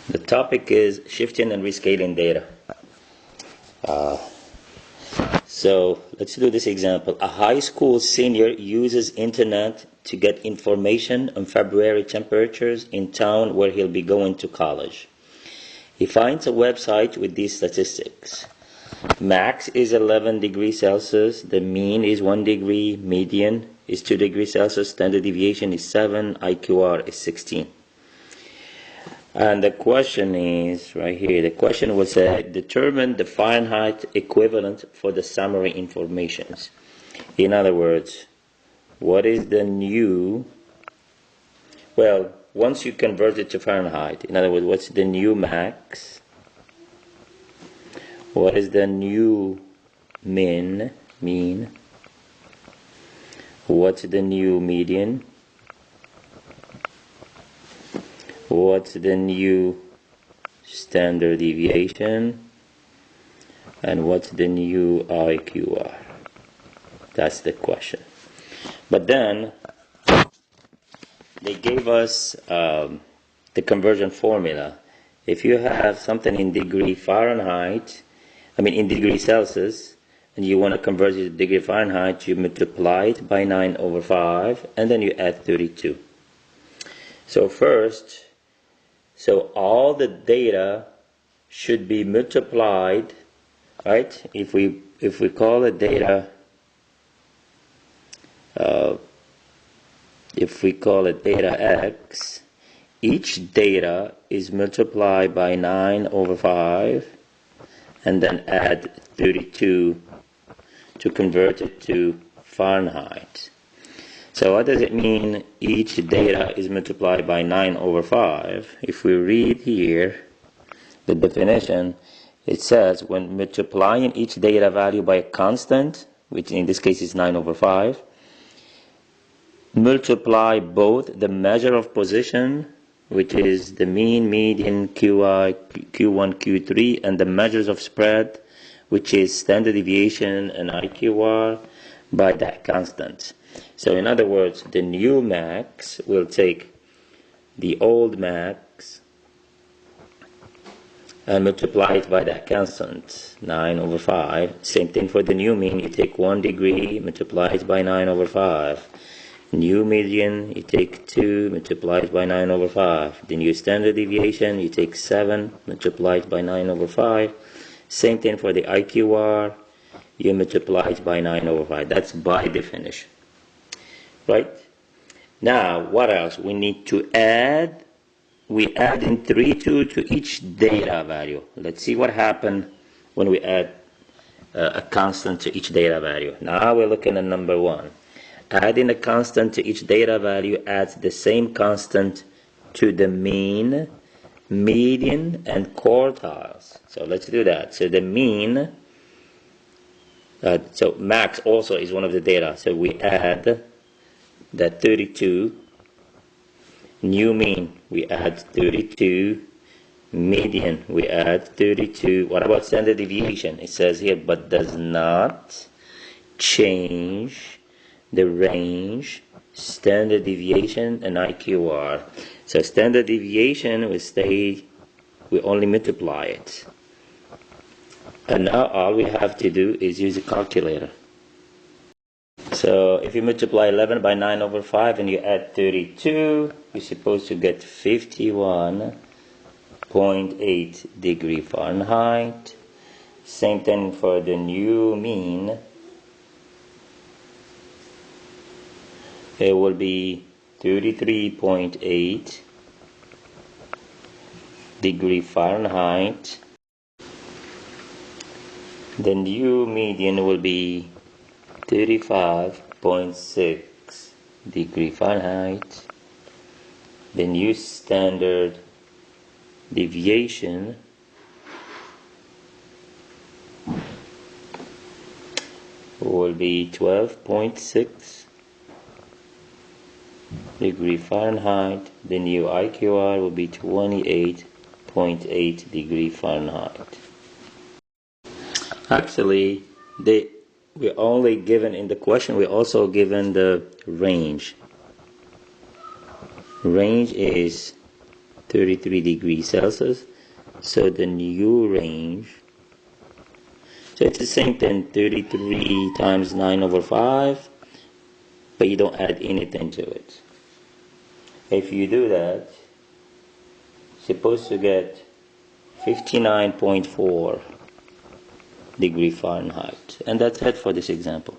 The topic is shifting and rescaling data. So let's do this example. A high school senior uses internet to get information on February temperatures in town where he'll be going to college. He finds a website with these statistics. Max is 11 degrees Celsius, the mean is 1 degree, median is 2 degrees Celsius, standard deviation is 7, IQR is 16. And the question is right here. The question was determine the Fahrenheit equivalent for the summary informations. In other words, what is the new, well, once you convert it to Fahrenheit, in other words, what's the new max? What is the new mean? What's the new median? What's the new standard deviation? And what's the new IQR? That's the question. But then they gave us the conversion formula. If you have something in degree Fahrenheit, in degree Celsius, and you want to convert it to degree Fahrenheit, you multiply it by 9 over 5, and then you add 32. So first, all the data should be multiplied, right? If we call the data, if we call it data X, each data is multiplied by 9 over 5, and then add 32 to convert it to Fahrenheit. So what does it mean each data is multiplied by 9 over 5? If we read here the definition, it says when multiplying each data value by a constant, which in this case is 9 over 5, multiply both the measure of position, which is the mean, median, QI, Q1, Q3, and the measures of spread, which is standard deviation and IQR, by that constant. So in other words, the new max will take the old max and multiply it by that constant, 9 over 5. Same thing for the new mean. You take 1 degree, multiply it by 9 over 5. New median, you take 2, multiply it by 9 over 5. The new standard deviation, you take 7, multiply it by 9 over 5. Same thing for the IQR, you multiply it by 9 over 5. That's by definition. Right? Now, what else? We need to add. We add in 32 to each data value. Let's see what happened when we add a constant to each data value. Now we're looking at number 1. Adding a constant to each data value adds the same constant to the mean, median, and quartiles. So let's do that. So the mean, so max also is one of the data. So we add that 32, new mean, we add 32, median, we add 32. What about standard deviation? It says here, but does not change the range, standard deviation, and IQR. So standard deviation will stay, we only multiply it. And now all we have to do is use a calculator. So if you multiply 11 by 9 over 5 and you add 32, you're supposed to get 51.8 degree Fahrenheit. Same thing for the new mean. It will be 33.8 degree Fahrenheit. The new median will be 35.6 degree Fahrenheit. The new standard deviation will be 12.6 degree Fahrenheit. The new IQR will be 28.8 degree Fahrenheit. Actually, we're only given in the question, we're also given the range. Range is 33 degrees Celsius. So the new range, so it's the same thing, 33 times 9 over 5, but you don't add anything to it. If you do that, you're supposed to get 59.4 degree Fahrenheit. And that's it for this example.